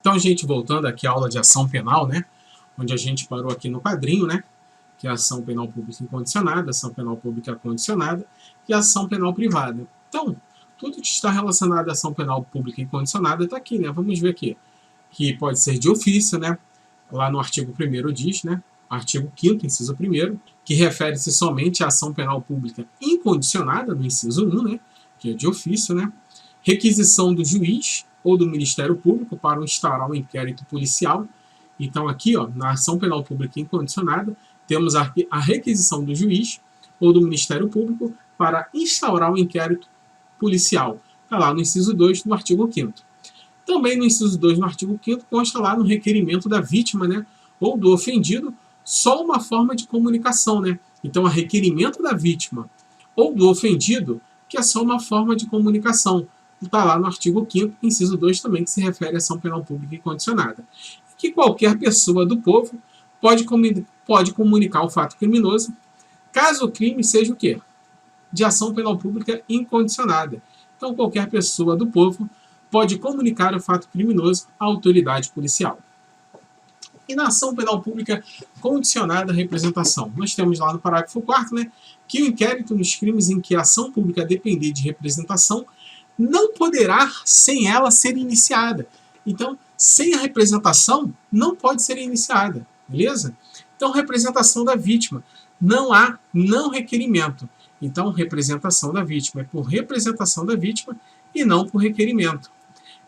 Então, gente, voltando aqui à aula de ação penal, né? Onde a gente parou aqui no quadrinho, né? Que é a ação penal pública incondicionada, ação penal pública condicionada e ação penal privada. Então, tudo que está relacionado à ação penal pública incondicionada está aqui, né? Vamos ver aqui. Que pode ser de ofício, né? Lá no artigo 1º diz, né? Artigo 5º, inciso 1º, que refere-se somente à ação penal pública incondicionada, no inciso 1, né? Que é de ofício, né? Requisição do juiz ou do Ministério Público para instaurar um inquérito policial. Então, aqui, ó, na ação penal pública incondicionada, temos a requisição do juiz ou do Ministério Público para instaurar um inquérito policial. Está lá no inciso 2 do artigo 5º. Também no inciso 2 do artigo 5º consta lá no requerimento da vítima, né, ou do ofendido, só uma forma de comunicação, né? Então, a requerimento da vítima ou do ofendido, que é só uma forma de comunicação. Está lá no artigo 5º, inciso 2 também, que se refere à ação penal pública incondicionada. Que qualquer pessoa do povo pode comunicar o fato criminoso, caso o crime seja o quê? De ação penal pública incondicionada. Então, qualquer pessoa do povo pode comunicar o fato criminoso à autoridade policial. E na ação penal pública condicionada à representação? Nós temos lá no parágrafo 4º, né, que o inquérito nos crimes em que a ação pública depender de representação não poderá, sem ela, ser iniciada. Então, sem a representação, não pode ser iniciada, beleza? Então, representação da vítima. Não há não requerimento. Então, representação da vítima é por representação da vítima e não por requerimento.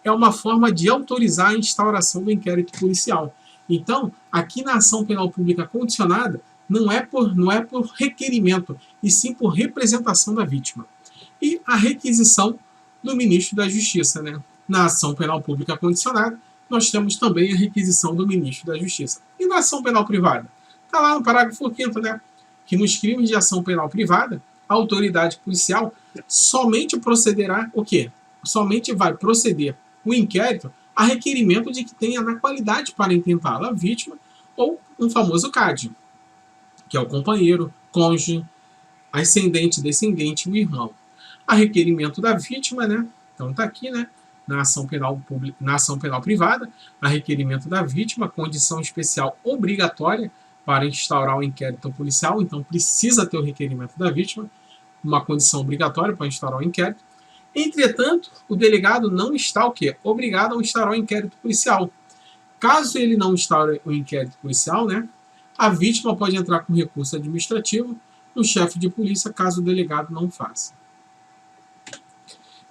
É uma forma de autorizar a instauração do inquérito policial. Então, aqui na ação penal pública condicionada, não é por requerimento, e sim por representação da vítima. E a requisição do ministro da Justiça, né? Na ação penal pública condicionada, nós temos também a requisição do ministro da Justiça. E na ação penal privada? Está lá no parágrafo 5º, né? Que nos crimes de ação penal privada, a autoridade policial somente procederá o quê? Somente vai proceder o inquérito a requerimento de que tenha na qualidade para intentá-la a vítima ou um famoso CAD, que é o companheiro, cônjuge, ascendente, descendente e o irmão. A requerimento da vítima, né? Então está aqui, né? Na ação penal pública, na ação penal privada, a requerimento da vítima, condição especial obrigatória para instaurar o inquérito policial. Então precisa ter o requerimento da vítima, uma condição obrigatória para instaurar o inquérito. Entretanto, o delegado não está o quê? Obrigado a instaurar o inquérito policial. Caso ele não instaure o inquérito policial, né? A vítima pode entrar com recurso administrativo no chefe de polícia, caso o delegado não faça.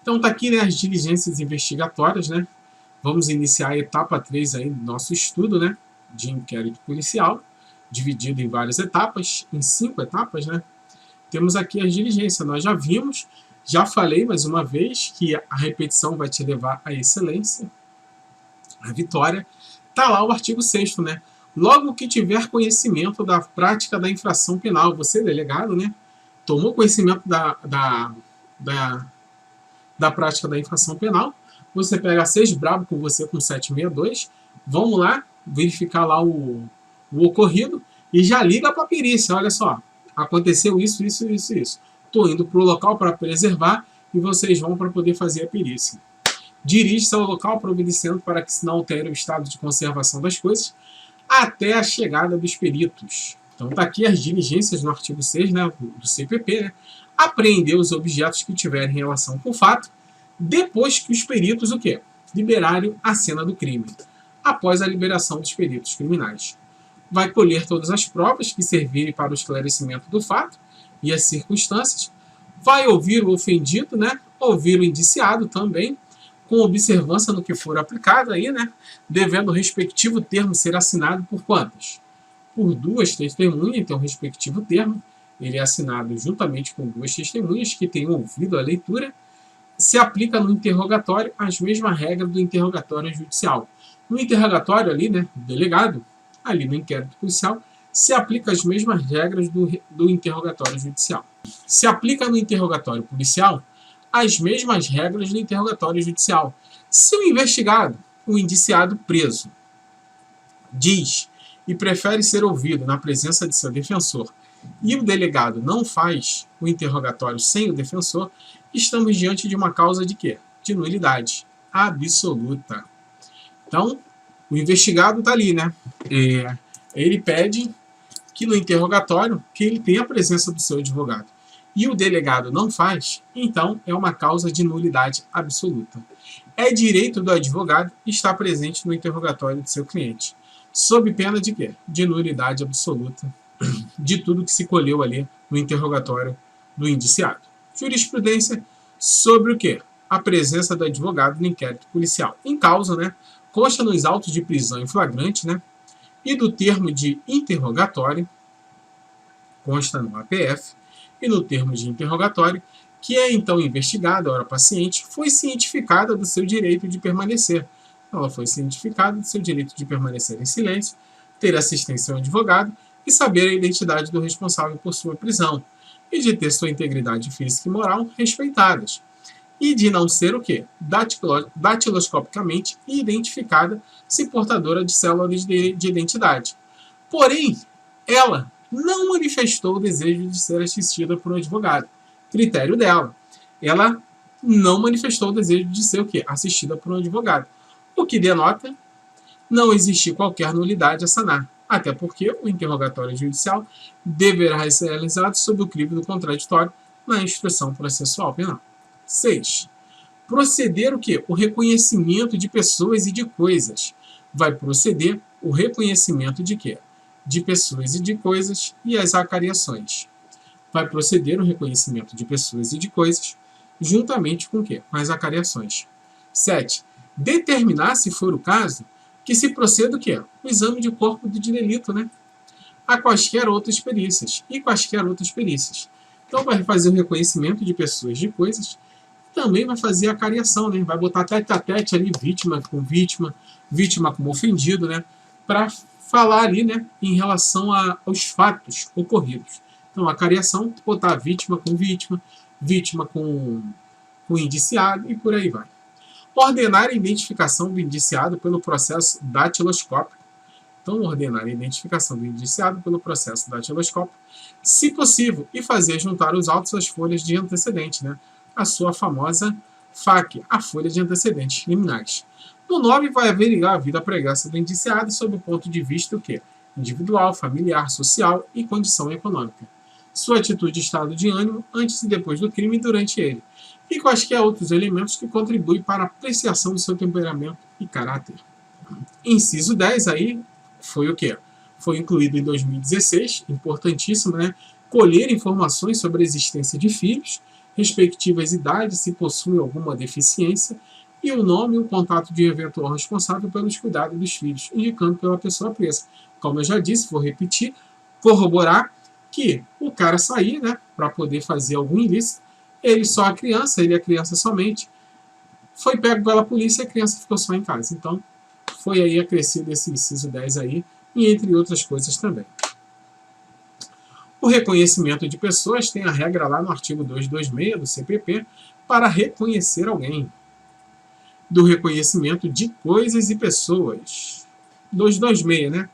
Então, está aqui, né, as diligências investigatórias, né? Vamos iniciar a etapa 3 aí do nosso estudo, né, de inquérito policial, dividido em várias etapas, em 5 etapas, né? Temos aqui as diligências. Nós já vimos, já falei mais uma vez, que a repetição vai te levar à excelência, à vitória. Está lá o artigo 6º, né? Logo que tiver conhecimento da prática da infração penal, você, delegado, né, tomou conhecimento da prática da infração penal, você pega 6 brabo com você com 762, vamos lá, verificar lá o ocorrido e já liga para a perícia. Olha só, aconteceu isso. Estou indo para o local para preservar e vocês vão para poder fazer a perícia. Dirige-se ao local providenciando para que se não altere o estado de conservação das coisas até a chegada dos peritos. Então está aqui as diligências no artigo 6, né, do CPP, né? Apreender os objetos que tiverem relação com o fato, depois que os peritos, o quê? Liberarem a cena do crime, após a liberação dos peritos criminais. Vai colher todas as provas que servirem para o esclarecimento do fato e as circunstâncias, vai ouvir o ofendido, né? Ouvir o indiciado também, com observância no que for aplicado aí, né? Devendo o respectivo termo ser assinado por quantas? Por 2 testemunhas, então o respectivo termo, ele é assinado juntamente com 2 testemunhas que tenham ouvido a leitura. Se aplica no interrogatório as mesmas regras do interrogatório judicial. No interrogatório ali, né, do delegado, ali no inquérito policial, se aplica as mesmas regras do interrogatório judicial. Se aplica no interrogatório policial as mesmas regras do interrogatório judicial. Se o investigado, o indiciado preso, diz e prefere ser ouvido na presença de seu defensor, e o delegado não faz o interrogatório sem o defensor, estamos diante de uma causa de quê? De nulidade absoluta. Então, O investigado está ali, né? Ele pede que no interrogatório que ele tenha a presença do seu advogado. E o delegado não faz, então é uma causa de nulidade absoluta. É direito do advogado estar presente no interrogatório do seu cliente, sob pena de quê? De nulidade absoluta de tudo que se colheu ali no interrogatório do indiciado. Jurisprudência sobre o quê? A presença do advogado no inquérito policial. Em causa, né? Consta nos autos de prisão em flagrante, né? E do termo de interrogatório, consta no APF, e no termo de interrogatório, que é então investigada, ora paciente, foi cientificada do seu direito de permanecer. Ela foi cientificada do seu direito de permanecer em silêncio, ter assistência ao advogado e saber a identidade do responsável por sua prisão, e de ter sua integridade física e moral respeitadas, e de não ser o quê? Datiloscopicamente identificada se portadora de células de identidade. Porém, ela não manifestou o desejo de ser assistida por um advogado. Critério dela. Ela não manifestou o desejo de ser o quê? Assistida por um advogado. O que denota não existir qualquer nulidade a sanar. Até porque o interrogatório judicial deverá ser realizado sob o crivo do contraditório na instrução processual penal. 6. Proceder o quê? O reconhecimento de pessoas e de coisas. Vai proceder o reconhecimento de quê? De pessoas e de coisas e as acariações. Vai proceder o reconhecimento de pessoas e de coisas juntamente com o quê? Com as acariações. 7. Determinar, se for o caso, que se proceda o quê? O exame de corpo de delito, né? A quaisquer outras perícias. E quaisquer outras perícias. Então, vai fazer o reconhecimento de pessoas e de coisas. Também vai fazer a cariação, né? Vai botar tete a tete ali, vítima com vítima, vítima como ofendido, né? Para falar ali, né? Em relação aos fatos ocorridos. Então, a cariação, botar vítima com vítima, vítima com indiciado e por aí vai. Ordenar a identificação do indiciado pelo processo datiloscópico. Então, ordenar a identificação do indiciado pelo processo datiloscópico, se possível, e fazer juntar os autos às folhas de antecedente, né? A sua famosa FAQ, a folha de antecedentes criminais. No 9, vai averiguar a vida pregressa do indiciado sob o ponto de vista o quê? Individual, familiar, social e condição econômica. Sua atitude e estado de ânimo antes e depois do crime e durante ele. E quaisquer outros elementos que contribuem para a apreciação do seu temperamento e caráter. Inciso 10 aí foi o quê? Foi incluído em 2016, importantíssimo, né? Colher informações sobre a existência de filhos, respectivas idades, se possui alguma deficiência, e o nome e o contato de eventual responsável pelos cuidados dos filhos, indicando pela pessoa presa. Como eu já disse, vou repetir, corroborar que o cara sair, né, para poder fazer algum ilícito, ele só a criança, ele é a criança somente, foi pego pela polícia e a criança ficou só em casa. Então, foi aí acrescido esse inciso 10 aí, e entre outras coisas também. O reconhecimento de pessoas tem a regra lá no artigo 226 do CPP para reconhecer alguém. Do reconhecimento de coisas e pessoas. 226, né?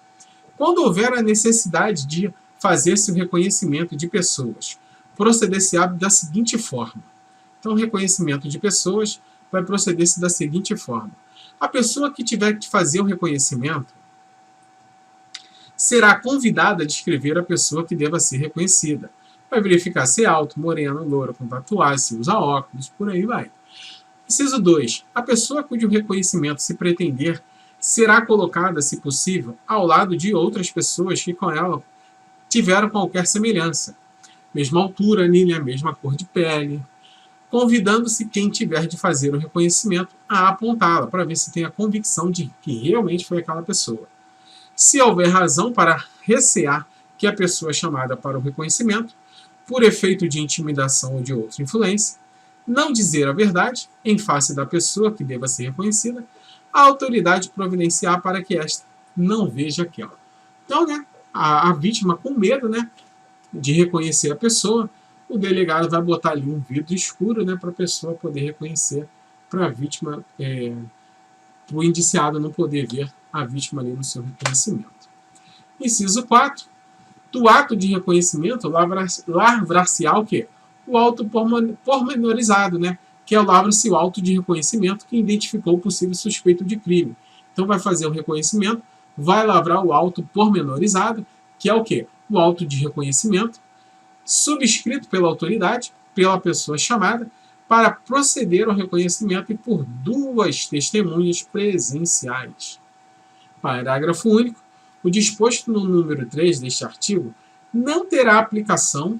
Quando houver a necessidade de fazer-se o reconhecimento de pessoas, proceder-se da seguinte forma. Então, o reconhecimento de pessoas vai proceder-se da seguinte forma. A pessoa que tiver que fazer o reconhecimento será convidada a descrever a pessoa que deva ser reconhecida. Vai verificar se é alto, moreno, louro, com tatuagem, se usa óculos, por aí vai. Inciso 2. A pessoa cujo reconhecimento se pretender será colocada, se possível, ao lado de outras pessoas que com ela tiveram qualquer semelhança. Mesma altura, linha, mesma cor de pele, convidando-se quem tiver de fazer o reconhecimento a apontá-la, para ver se tem a convicção de que realmente foi aquela pessoa. Se houver razão para recear que a pessoa chamada para o reconhecimento, por efeito de intimidação ou de outra influência, não dizer a verdade em face da pessoa que deva ser reconhecida, a autoridade providenciar para que esta não veja aquela. Então, né, a vítima com medo, né, de reconhecer a pessoa, o delegado vai botar ali um vidro escuro, né, para a pessoa poder reconhecer, para a vítima, para o indiciado não poder ver a vítima ali no seu reconhecimento. Inciso 4. Do ato de reconhecimento, lavrar-se-á o quê? O auto pormenorizado, né? Que é lavra-se o auto de reconhecimento que identificou o possível suspeito de crime, Então vai fazer o reconhecimento, vai lavrar o auto pormenorizado, que é o quê? O auto de reconhecimento, subscrito pela autoridade, pela pessoa chamada, para proceder ao reconhecimento e por 2 testemunhas presenciais. Parágrafo único. O disposto no número 3 deste artigo não terá aplicação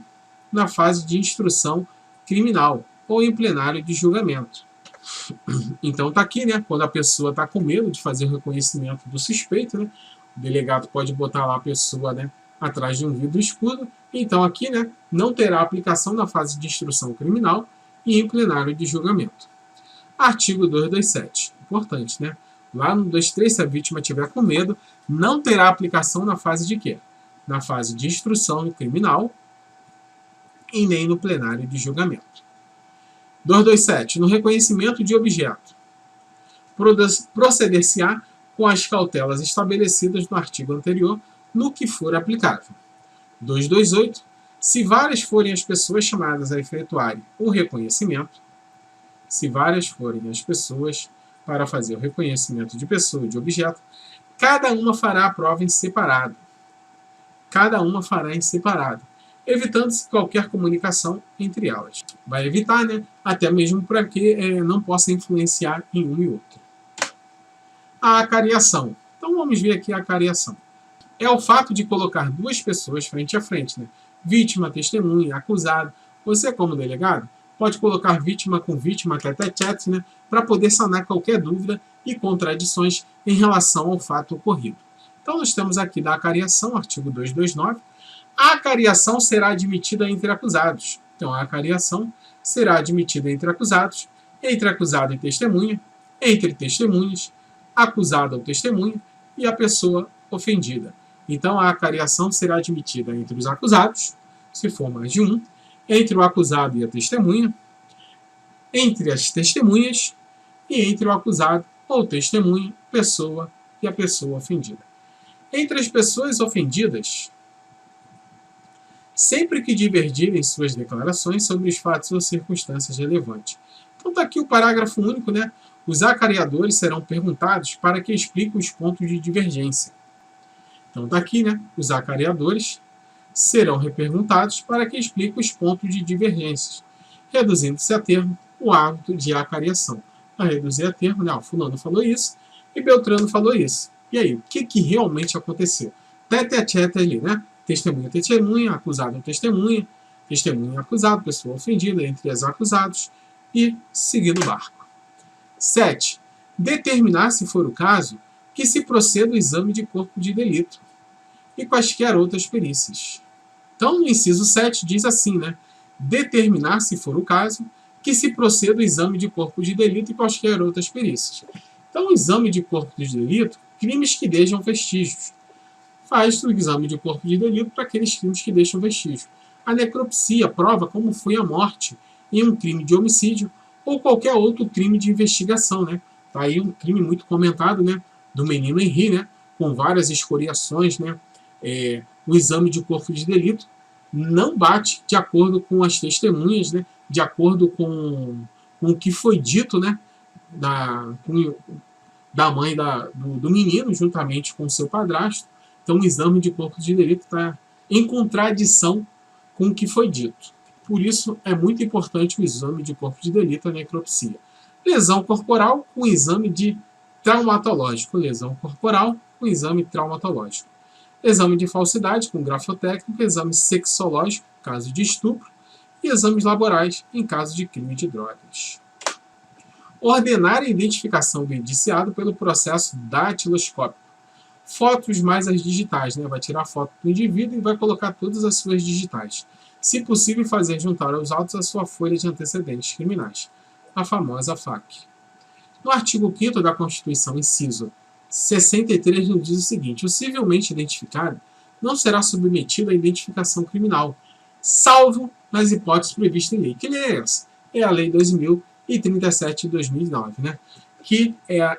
na fase de instrução criminal ou em plenário de julgamento. Então está aqui, né? Quando a pessoa está com medo de fazer o reconhecimento do suspeito, né? O delegado pode botar lá a pessoa, né, atrás de um vidro escuro. Então aqui, né, não terá aplicação na fase de instrução criminal e em plenário de julgamento. Artigo 227. Importante, né? Lá no 2.3, se a vítima tiver com medo, não terá aplicação na fase de quê? Na fase de instrução criminal e nem no plenário de julgamento. 227. No reconhecimento de objeto, proceder-se-á com as cautelas estabelecidas no artigo anterior, no que for aplicável. 228. Se várias forem as pessoas chamadas a efetuarem o reconhecimento, se várias forem as pessoas para fazer o reconhecimento de pessoa e de objeto, cada uma fará a prova em separado. Cada uma fará em separado, evitando-se qualquer comunicação entre elas. Vai evitar, né? Até mesmo para que não possa influenciar em um e outro. A acariação. Então vamos ver aqui a acariação. É o fato de colocar 2 pessoas frente a frente, né? Vítima, testemunha, acusado. Você, como delegado, pode colocar vítima com vítima, tete-a-tete, né? Para poder sanar qualquer dúvida e contradições em relação ao fato ocorrido. Então nós temos aqui da acariação, artigo 229. A acariação será admitida entre acusados. Então a acariação será admitida entre acusados, entre acusado e testemunha, entre testemunhas, acusado ou testemunha e a pessoa ofendida. Então a acariação será admitida entre os acusados, se for mais de um, entre o acusado e a testemunha, entre as testemunhas e entre o acusado ou testemunha, pessoa e a pessoa ofendida. Entre as pessoas ofendidas, sempre que divergirem suas declarações sobre os fatos ou circunstâncias relevantes. Então está aqui o parágrafo único, né? Os acariadores serão perguntados para que expliquem os pontos de divergência. Então está aqui, né? Os acariadores serão reperguntados para que expliquem os pontos de divergência, reduzindo-se a termo o hábito de acariação. Para reduzir a termo, né? O fulano falou isso e Beltrano falou isso. E aí, o que realmente aconteceu? Tete-a-tete ali, né? Testemunha, testemunha, acusado, testemunha, testemunha, acusado, pessoa ofendida, entre os acusados, e seguir o barco. 7. Determinar, se for o caso, que se proceda o exame de corpo de delito e quaisquer outras perícias. Então, no inciso 7 diz assim, né? Determinar, se for o caso, que se proceda o exame de corpo de delito e quaisquer outras perícias. Então, o exame de corpo de delito, crimes que deixam vestígios. Faz o exame de corpo de delito para aqueles crimes que deixam vestígio. A necropsia prova como foi a morte em um crime de homicídio ou qualquer outro crime de investigação, né? Tá aí um crime muito comentado, né? Do menino Henri, né? Com várias escoriações, né? O exame de corpo de delito não bate de acordo com as testemunhas, né? De acordo com o que foi dito, né? Da mãe do menino, juntamente com o seu padrasto. Então, o exame de corpo de delito está em contradição com o que foi dito. Por isso, é muito importante o exame de corpo de delito, a necropsia. Lesão corporal com exame de traumatológico. Lesão corporal com exame traumatológico. Exame de falsidade com grafotécnico, exame sexológico, caso de estupro, e exames laborais, em caso de crime de drogas. Ordenar a identificação do indiciado pelo processo datiloscópico. Fotos mais as digitais, né? Vai tirar a foto do indivíduo e vai colocar todas as suas digitais. Se possível, fazer juntar aos autos a sua folha de antecedentes criminais, a famosa FAC. No artigo 5º da Constituição, inciso 63, nos diz o seguinte: o civilmente identificado não será submetido à identificação criminal, salvo nas hipóteses previstas em lei. Que lei é essa? É a Lei 2037 de 2009, né? Que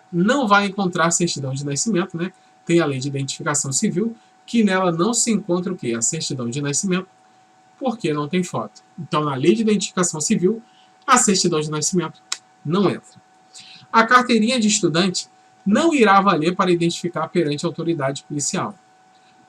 não vai encontrar certidão de nascimento, né? Tem a Lei de Identificação Civil, que nela não se encontra o quê? A certidão de nascimento, porque não tem foto. Então, na Lei de Identificação Civil, a certidão de nascimento não entra. A carteirinha de estudante não irá valer para identificar perante a autoridade policial.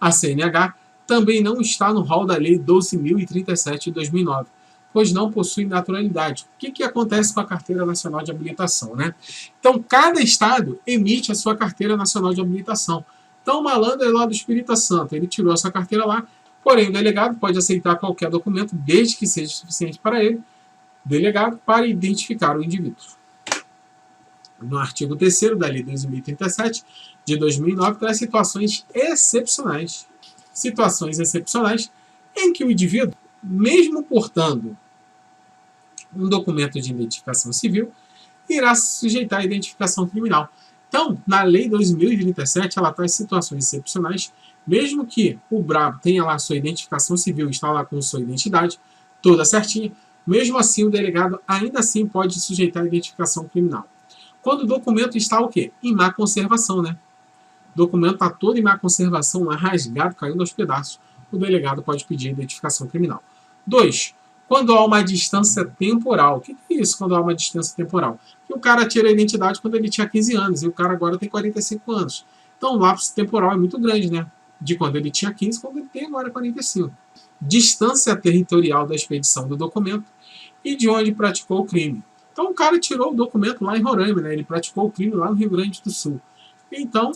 A CNH também não está no rol da Lei 12.037 de 2009, pois não possui naturalidade. O que acontece com a Carteira Nacional de Habilitação, né? Então, cada estado emite a sua Carteira Nacional de Habilitação. Então, o malandro é lá do Espírito Santo, ele tirou essa carteira lá, porém, o delegado pode aceitar qualquer documento, desde que seja suficiente para ele, delegado, para identificar o indivíduo. No artigo 3º da Lei 12.037 de 2009, traz situações excepcionais. Situações excepcionais em que o indivíduo, mesmo portando um documento de identificação civil, irá se sujeitar à identificação criminal. Então, na Lei 2037, ela traz situações excepcionais, mesmo que o brabo tenha lá sua identificação civil, está lá com sua identidade toda certinha, mesmo assim o delegado ainda assim pode se sujeitar à identificação criminal. Quando o documento está o quê? Em má conservação, né? O documento está todo em má conservação, rasgado, caindo aos pedaços. O delegado pode pedir identificação criminal. 2. Quando há uma distância temporal. O que é isso quando há uma distância temporal? Que o cara tira a identidade quando ele tinha 15 anos e o cara agora tem 45 anos. Então o lapso temporal é muito grande, né? De quando ele tinha 15 quando ele tem agora 45. Distância territorial da expedição do documento e de onde praticou o crime. Então o cara tirou o documento lá em Roraima, né? Ele praticou o crime lá no Rio Grande do Sul. Então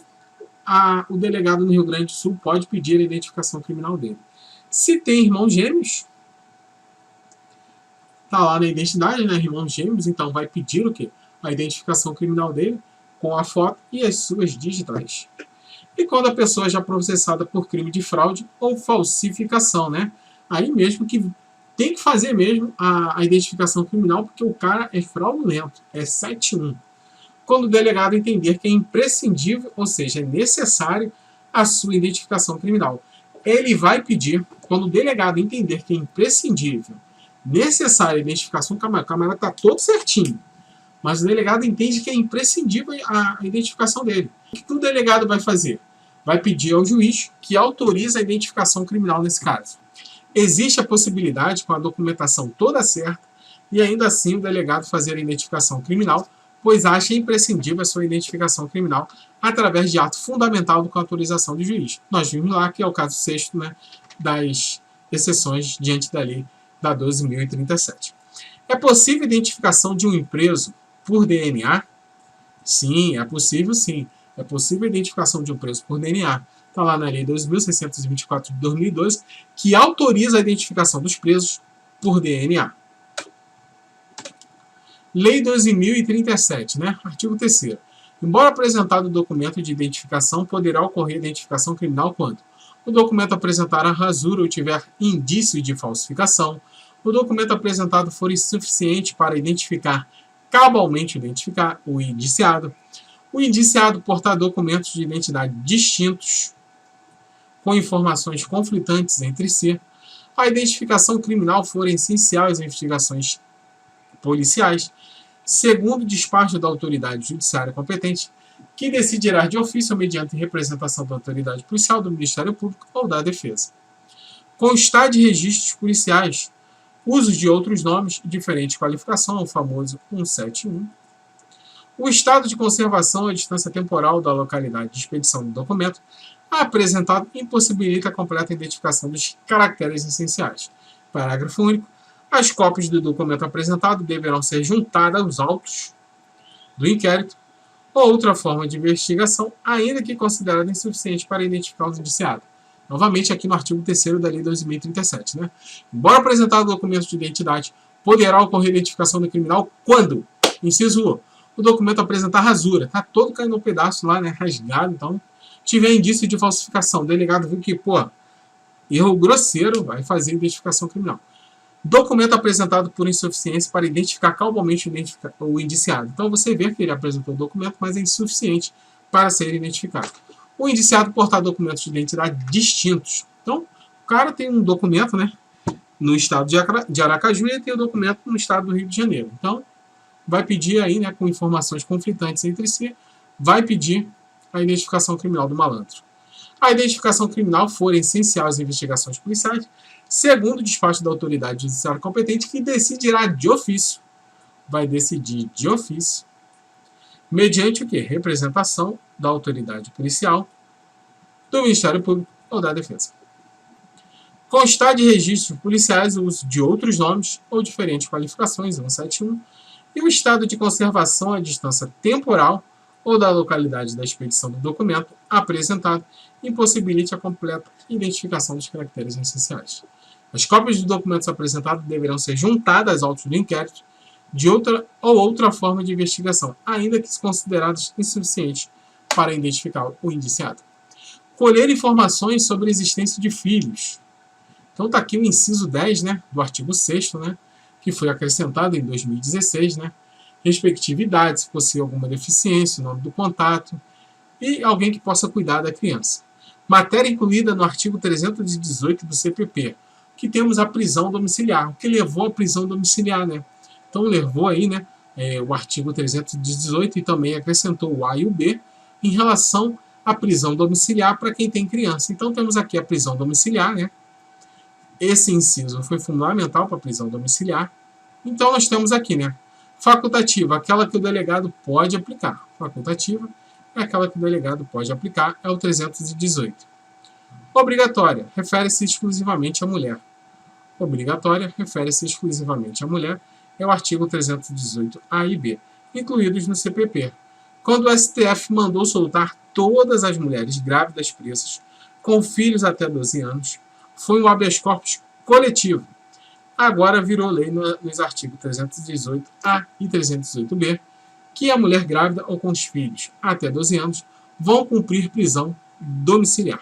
o delegado no Rio Grande do Sul pode pedir a identificação criminal dele. Se tem irmãos gêmeos, está lá na identidade, né, irmãos gêmeos, então vai pedir o quê? A identificação criminal dele com a foto e as suas digitais. E quando a pessoa é já processada por crime de fraude ou falsificação, né? Aí mesmo que tem que fazer mesmo a identificação criminal, porque o cara é fraudulento, é 71. Quando o delegado entender que é imprescindível, ou seja, é necessário a sua identificação criminal. Ele vai pedir, quando o delegado entender que é imprescindível, necessária a identificação, o camarada está todo certinho, mas o delegado entende que é imprescindível a identificação dele. O que o delegado vai fazer? Vai pedir ao juiz que autorize a identificação criminal nesse caso. Existe a possibilidade, com a documentação toda certa, e ainda assim o delegado fazer a identificação criminal, pois acha imprescindível a sua identificação criminal através de ato fundamental com autorização do juiz. Nós vimos lá que é o caso 6º, né, das exceções diante da lei da 12.037. É possível identificação de um preso por DNA? Sim, é possível sim. É possível a identificação de um preso por DNA. Está lá na Lei 2.624 de 2012, que autoriza a identificação dos presos por DNA. Lei 12.037, né? Artigo 3º. Embora apresentado o documento de identificação, poderá ocorrer identificação criminal quando o documento apresentar a rasura ou tiver indício de falsificação, o documento apresentado for insuficiente para identificar cabalmente o indiciado, o indiciado portar documentos de identidade distintos, com informações conflitantes entre si, a identificação criminal for essencial às investigações policiais, segundo o despacho da autoridade judiciária competente, que decidirá de ofício ou mediante representação da autoridade policial, do Ministério Público ou da Defesa. Constar de registros policiais, usos de outros nomes, diferente qualificação, o famoso 171. O estado de conservação a distância temporal da localidade de expedição do documento apresentado impossibilita a completa identificação dos caracteres essenciais. Parágrafo único. As cópias do documento apresentado deverão ser juntadas aos autos do inquérito ou outra forma de investigação, ainda que considerada insuficiente para identificar os indiciados. Novamente, aqui no artigo 3º da Lei 2037. Né? Embora apresentado documento de identidade, poderá ocorrer identificação do criminal quando, inciso 1, o documento apresentar rasura, está todo caindo um pedaço lá, né, rasgado, então, tiver indício de falsificação, o delegado viu que, erro grosseiro, vai fazer identificação criminal. Documento apresentado por insuficiência para identificar cabalmente o indiciado. Então você vê que ele apresentou o documento, mas é insuficiente para ser identificado. O indiciado portar documentos de identidade distintos. Então, o cara tem um documento, né, no estado de Aracaju e tem o documento no estado do Rio de Janeiro. Então, vai pedir aí, né, com informações conflitantes entre si, vai pedir a identificação criminal do malandro. A identificação criminal for essencial às investigações policiais, segundo o despacho da autoridade judiciária competente, que decidirá de ofício, vai decidir de ofício, mediante o quê? Representação da autoridade policial, do Ministério Público ou da Defesa. Constar de registros policiais o uso de outros nomes ou diferentes qualificações, 171, e o estado de conservação à distância temporal ou da localidade da expedição do documento apresentado impossibilite a completa identificação dos caracteres essenciais. As cópias dos documentos apresentados deverão ser juntadas aos autos do inquérito de outra forma de investigação, ainda que consideradas insuficientes para identificar o indiciado. Colher informações sobre a existência de filhos. Então está aqui o inciso 10, né, do artigo 6º, né, que foi acrescentado em 2016, né, respectividade, se fosse alguma deficiência, o nome do contato, e alguém que possa cuidar da criança. Matéria incluída no artigo 318 do CPP, que temos a prisão domiciliar, o que levou à prisão domiciliar, né? Então levou aí, né, o artigo 318 e também acrescentou o A e o B em relação à prisão domiciliar para quem tem criança. Então temos aqui a prisão domiciliar, né? Esse inciso foi fundamental para a prisão domiciliar. Então nós temos aqui, né, facultativa, aquela que o delegado pode aplicar. Facultativa é aquela que o delegado pode aplicar, é o 318. Obrigatória, refere-se exclusivamente à mulher. Obrigatória, refere-se exclusivamente à mulher, é o artigo 318A e B, incluídos no CPP. Quando o STF mandou soltar todas as mulheres grávidas presas, com filhos até 12 anos, foi um habeas corpus coletivo. Agora virou lei nos artigos 318A e 318B, que a mulher grávida ou com os filhos até 12 anos vão cumprir prisão domiciliar.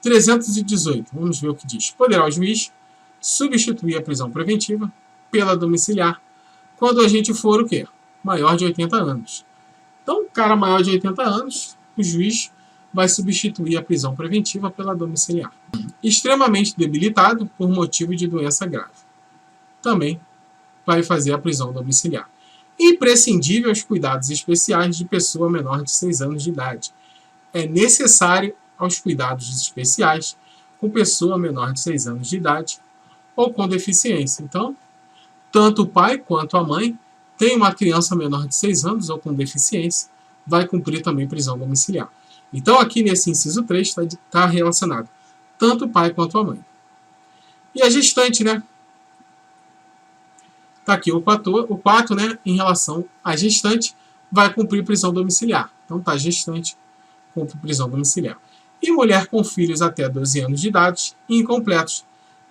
318, vamos ver o que diz. Poderá o juiz substituir a prisão preventiva pela domiciliar quando o agente for o quê? Maior de 80 anos. Então, cara maior de 80 anos, o juiz vai substituir a prisão preventiva pela domiciliar. Extremamente debilitado por motivo de doença grave. Também vai fazer a prisão domiciliar. Imprescindível aos cuidados especiais de pessoa menor de 6 anos de idade. É necessário aos cuidados especiais com pessoa menor de 6 anos de idade ou com deficiência. Então, tanto o pai quanto a mãe tem uma criança menor de 6 anos ou com deficiência, vai cumprir também prisão domiciliar. Então, aqui nesse inciso 3 está relacionado tanto o pai quanto a mãe. E a gestante, né? Está aqui o 4, né? Em relação à gestante, vai cumprir prisão domiciliar. Então, tá, gestante cumpre prisão domiciliar. E mulher com filhos até 12 anos de idade, incompletos,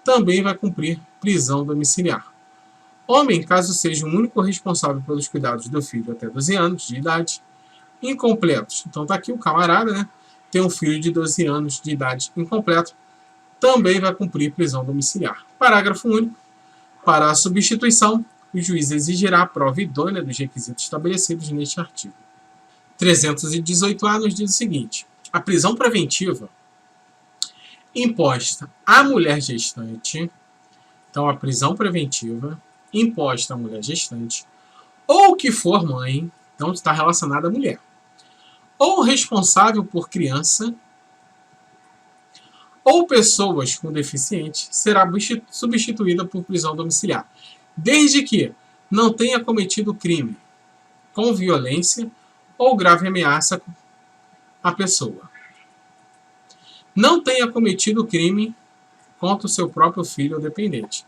também vai cumprir prisão domiciliar. Homem, caso seja o único responsável pelos cuidados do filho até 12 anos de idade, incompletos. Então está aqui o camarada, né? Tem um filho de 12 anos de idade incompleto, também vai cumprir prisão domiciliar. Parágrafo único. Para a substituição, o juiz exigirá a prova idônea dos requisitos estabelecidos neste artigo. 318A nos diz o seguinte: a prisão preventiva imposta à mulher gestante, então a prisão preventiva imposta à mulher gestante, ou que for mãe, então está relacionada à mulher, ou responsável por criança, ou pessoas com deficiente, será substituída por prisão domiciliar, desde que não tenha cometido crime com violência ou grave ameaça à pessoa, não tenha cometido crime contra o seu próprio filho ou dependente.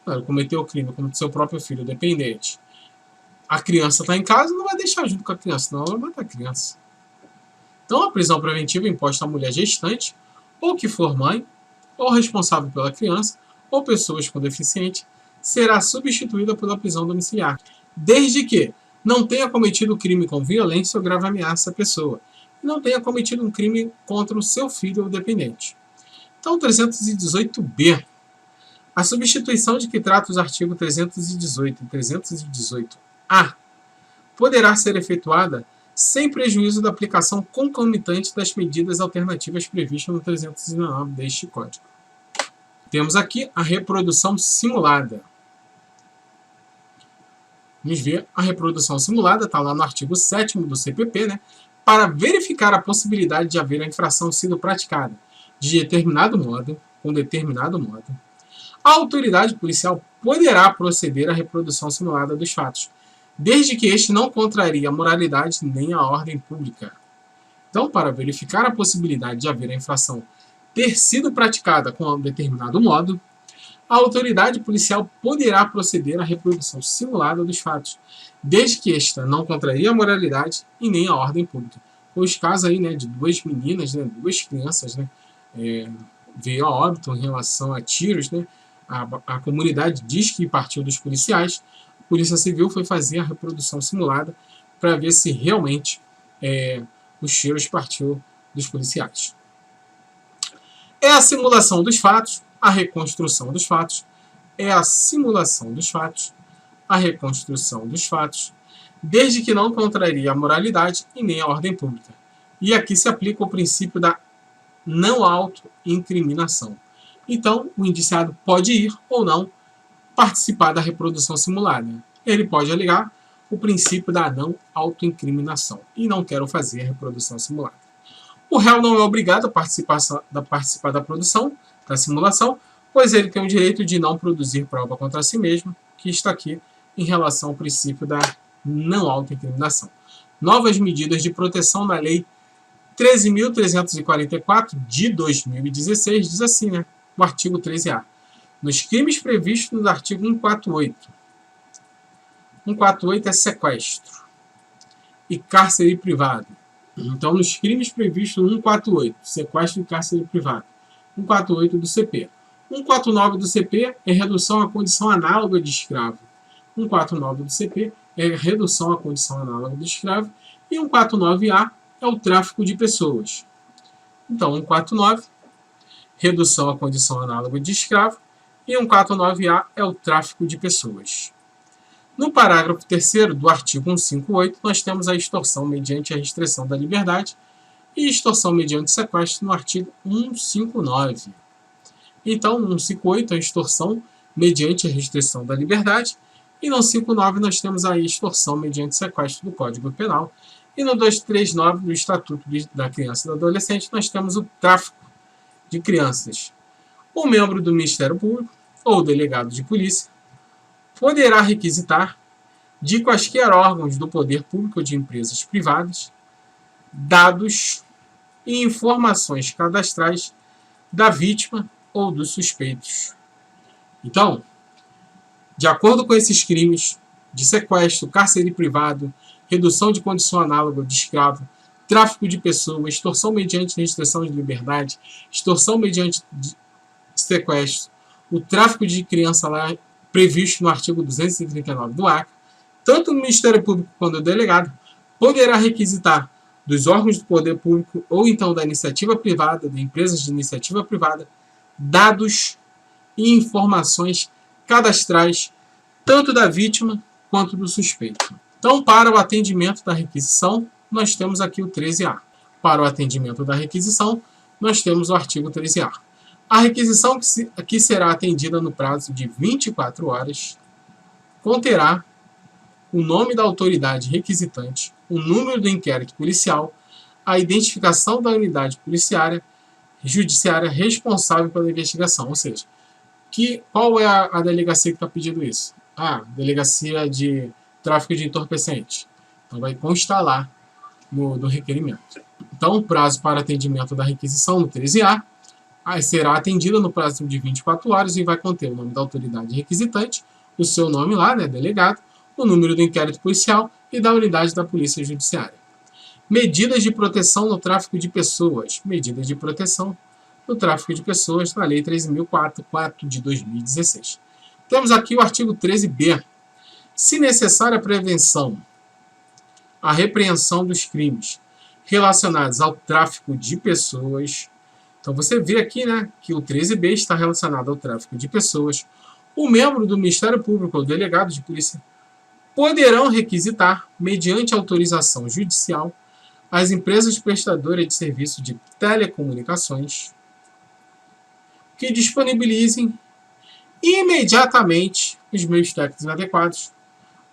Ele cometeu o crime contra o seu próprio filho dependente. A criança está em casa, não vai deixar junto com a criança, senão ela vai matar a criança. Então, a prisão preventiva imposta à mulher gestante, ou que for mãe, ou responsável pela criança, ou pessoas com deficiente, será substituída pela prisão domiciliar, desde que não tenha cometido crime com violência ou grave ameaça à pessoa, e não tenha cometido um crime contra o seu filho ou dependente. Então, 318b. A substituição de que trata os artigos 318 e 318-A poderá ser efetuada sem prejuízo da aplicação concomitante das medidas alternativas previstas no 319 deste Código. Temos aqui a reprodução simulada. Vamos ver a reprodução simulada, está lá no artigo 7º do CPP, né? Para verificar a possibilidade de haver a infração sido praticada de determinado modo, com determinado modo, A autoridade policial poderá proceder à reprodução simulada dos fatos, desde que este não contrarie a moralidade nem a ordem pública. Então, para verificar a possibilidade de haver a infração ter sido praticada com um determinado modo, a autoridade policial poderá proceder à reprodução simulada dos fatos, desde que esta não contraria a moralidade e nem a ordem pública. Os casos aí, né, de duas meninas, né, duas crianças, né, veio a óbito em relação a tiros, né, a comunidade diz que partiu dos policiais, a Polícia Civil foi fazer a reprodução simulada para ver se realmente os tiros partiu dos policiais. É a simulação dos fatos, a reconstrução dos fatos, é a simulação dos fatos, a reconstrução dos fatos, desde que não contrarie a moralidade e nem a ordem pública. E aqui se aplica o princípio da não autoincriminação. Então, o indiciado pode ir ou não participar da reprodução simulada. Ele pode alegar o princípio da não autoincriminação e não quero fazer a reprodução simulada. O réu não é obrigado a participar da produção, da simulação, pois ele tem o direito de não produzir prova contra si mesmo, que está aqui em relação ao princípio da não autoincriminação. Novas medidas de proteção na Lei 13.344 de 2016 diz assim, né? O artigo 13A. Nos crimes previstos no artigo 148. 148 é sequestro e cárcere privado. Então, nos crimes previstos no 148, sequestro e cárcere privado. 148 do CP. 149 do CP é redução à condição análoga de escravo. 149 do CP é redução à condição análoga de escravo. E 149A é o tráfico de pessoas. Então, 149, redução à condição análoga de escravo. E 149A é o tráfico de pessoas. No parágrafo 3º do artigo 158, nós temos a extorsão mediante a restrição da liberdade e extorsão mediante sequestro no artigo 159. Então, no 158, a extorsão mediante a restrição da liberdade, e no 159 nós temos a extorsão mediante sequestro do Código Penal, e no 239 do Estatuto da Criança e do Adolescente nós temos o tráfico de crianças. O membro do Ministério Público ou delegado de polícia poderá requisitar de quaisquer órgãos do poder público ou de empresas privadas dados e informações cadastrais da vítima ou dos suspeitos. Então, de acordo com esses crimes de sequestro, cárcere privado, redução de condição análoga de escravo, tráfico de pessoas, extorsão mediante restrição de liberdade, extorsão mediante sequestro, o tráfico de criança lá previsto no artigo 239 do ACA, tanto o Ministério Público quanto o delegado poderá requisitar dos órgãos do poder público ou então da iniciativa privada, de empresas de iniciativa privada, dados e informações cadastrais tanto da vítima quanto do suspeito. Então, para o atendimento da requisição, nós temos aqui o 13A. Para o atendimento da requisição, nós temos o artigo 13A. A requisição que será atendida no prazo de 24 horas conterá o nome da autoridade requisitante, o número do inquérito policial, a identificação da unidade judiciária responsável pela investigação. Ou seja, qual é a delegacia que está pedindo isso? Delegacia de tráfico de entorpecente. Então vai constar lá no requerimento. Então, o prazo para atendimento da requisição no 13A será atendida no prazo de 24 horas e vai conter o nome da autoridade requisitante, o seu nome lá, né, delegado, o número do inquérito policial e da unidade da Polícia Judiciária. Medidas de proteção no tráfico de pessoas. Medidas de proteção no tráfico de pessoas na Lei 13.004 de 2016. Temos aqui o artigo 13b. Se necessária a prevenção, a repreensão dos crimes relacionados ao tráfico de pessoas. Então você vê aqui, né, que o 13b está relacionado ao tráfico de pessoas. O membro do Ministério Público ou delegado de polícia poderão requisitar, mediante autorização judicial, as empresas prestadoras de serviço de telecomunicações que disponibilizem imediatamente os meios técnicos adequados,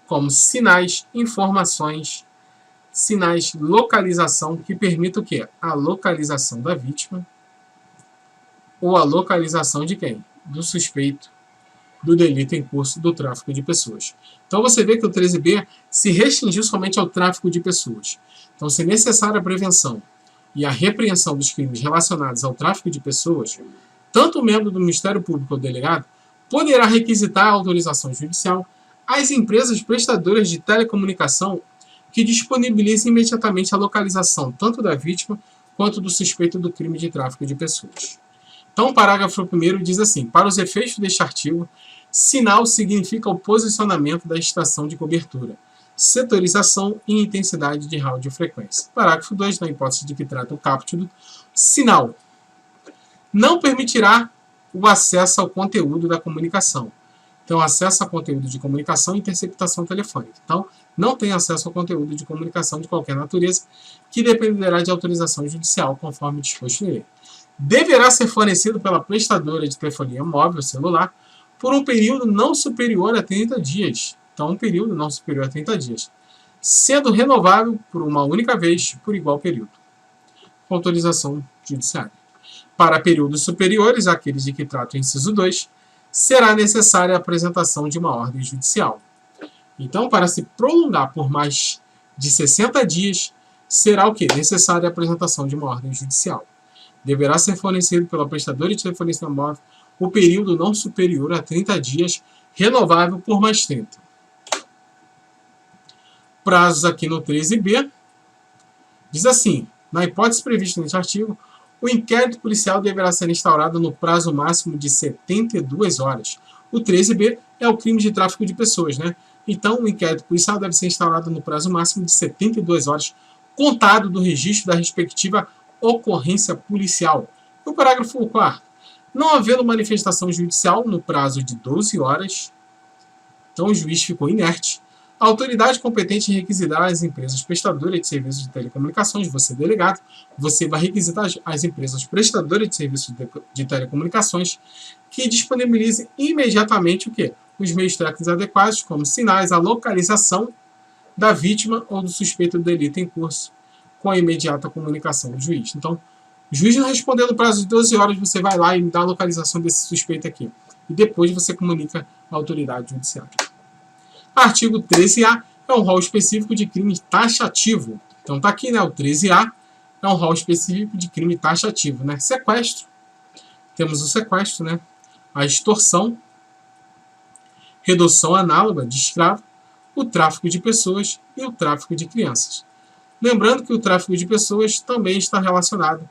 como sinais, informações, sinais, localização, que permita o quê? A localização da vítima ou a localização de quem? Do suspeito do delito em curso do tráfico de pessoas. Então você vê que o 13b se restringiu somente ao tráfico de pessoas. Então, se necessária a prevenção e a repreensão dos crimes relacionados ao tráfico de pessoas, tanto o membro do Ministério Público ou delegado poderá requisitar a autorização judicial às empresas prestadoras de telecomunicação que disponibilizem imediatamente a localização tanto da vítima quanto do suspeito do crime de tráfico de pessoas. Então, o parágrafo 1º diz assim: para os efeitos deste artigo, sinal significa o posicionamento da estação de cobertura, setorização e intensidade de radiofrequência. Parágrafo 2, na hipótese de que trata o caput, sinal não permitirá o acesso ao conteúdo da comunicação. Então, acesso a conteúdo de comunicação e interceptação telefônica. Então, não tem acesso ao conteúdo de comunicação de qualquer natureza, que dependerá de autorização judicial, conforme disposto em lei. Deverá ser fornecido pela prestadora de telefonia móvel celular por um período não superior a 30 dias. Então, um período não superior a 30 dias, sendo renovável por uma única vez por igual período, com autorização judiciária. Para períodos superiores àqueles de que trata o inciso 2, será necessária a apresentação de uma ordem judicial. Então, para se prolongar por mais de 60 dias, será o quê? Necessária a apresentação de uma ordem judicial. Deverá ser fornecido pela prestadora de telefonia móvel o período não superior a 30 dias, renovável por mais 30. Prazos aqui no 13b, diz assim: na hipótese prevista neste artigo, o inquérito policial deverá ser instaurado no prazo máximo de 72 horas. O 13b é o crime de tráfico de pessoas, né? Então, o inquérito policial deve ser instaurado no prazo máximo de 72 horas, contado do registro da respectiva ocorrência policial. O parágrafo 4º. Não havendo manifestação judicial no prazo de 12 horas, então o juiz ficou inerte, a autoridade competente requisitará às empresas prestadoras de serviços de telecomunicações, você delegado, você vai requisitar às empresas prestadoras de serviços de telecomunicações que disponibilizem imediatamente o quê? Os meios técnicos adequados, como sinais, a localização da vítima ou do suspeito do delito em curso, com a imediata comunicação do juiz. Então, o juiz não respondeu no prazo de 12 horas, você vai lá e dá a localização desse suspeito aqui. E depois você comunica à autoridade judiciária. Artigo 13A é um rol específico de crime taxativo. Então está aqui, né? O 13A é um rol específico de crime taxativo, né? Sequestro. Temos o sequestro, né? A extorsão, redução análoga de escravo, o tráfico de pessoas e o tráfico de crianças. Lembrando que o tráfico de pessoas também está relacionado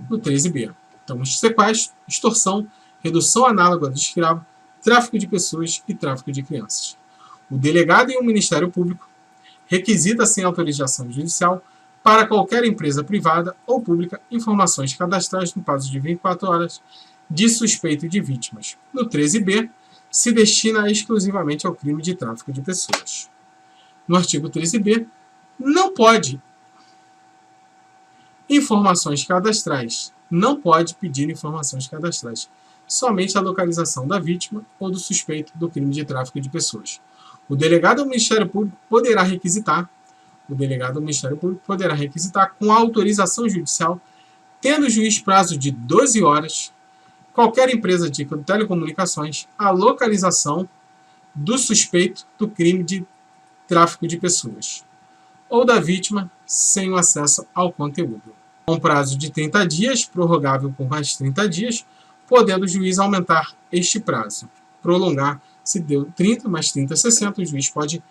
no 13b. Então, sequestro, extorsão, redução análoga de escravo, tráfico de pessoas e tráfico de crianças. O delegado e o Ministério Público requisita sem autorização judicial para qualquer empresa privada ou pública informações cadastrais no prazo de 24 horas de suspeito de vítimas. No 13b, se destina exclusivamente ao crime de tráfico de pessoas. No artigo 13b, não pode informações cadastrais. Não pode pedir informações cadastrais. Somente a localização da vítima ou do suspeito do crime de tráfico de pessoas. O delegado do Ministério Público poderá requisitar, com autorização judicial, tendo o juiz prazo de 12 horas, qualquer empresa de telecomunicações, a localização do suspeito do crime de tráfico de pessoas ou da vítima sem o acesso ao conteúdo. Com prazo de 30 dias, prorrogável por mais 30 dias, podendo o juiz aumentar este prazo. Prolongar, se deu 30 mais 30, 60, o juiz pode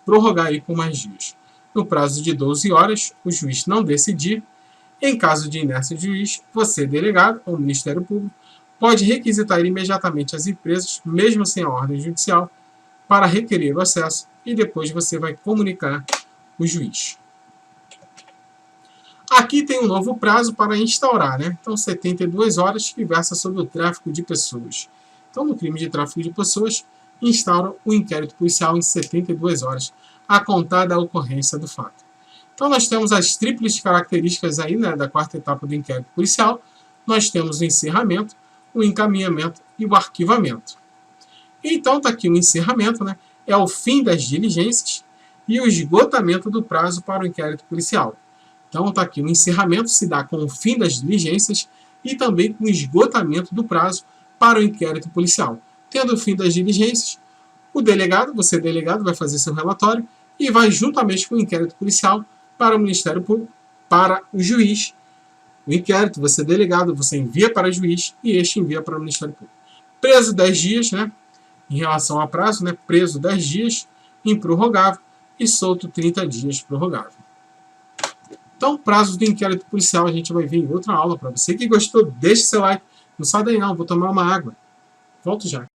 prorrogar aí por mais dias. No prazo de 12 horas, o juiz não decidir. Em caso de inércia de juiz, você, delegado ou Ministério Público, pode requisitar imediatamente as empresas, mesmo sem a ordem judicial, para requerer o acesso e depois você vai comunicar o juiz. Aqui tem um novo prazo para instaurar, né? Então, 72 horas, que versa sobre o tráfico de pessoas. Então, no crime de tráfico de pessoas, instaura o inquérito policial em 72 horas, a contar da ocorrência do fato. Então, nós temos as tríplices características aí, né, da quarta etapa do inquérito policial. Nós temos o encerramento, o encaminhamento e o arquivamento. Então, está aqui o encerramento, né? É o fim das diligências e o esgotamento do prazo para o inquérito policial. Então, está aqui o encerramento se dá com o fim das diligências e também com o esgotamento do prazo para o inquérito policial. Tendo o fim das diligências, o delegado, você delegado, vai fazer seu relatório e vai juntamente com o inquérito policial para o Ministério Público, para o juiz. O inquérito, você delegado, você envia para o juiz e este envia para o Ministério Público. Preso 10 dias, né? Em relação a prazo, né? Preso 10 dias, improrrogável, e solto 30 dias prorrogável. Então, prazos do inquérito policial a gente vai ver em outra aula. Para você que gostou, deixe seu like. Não sai daí não, vou tomar uma água. Volto já.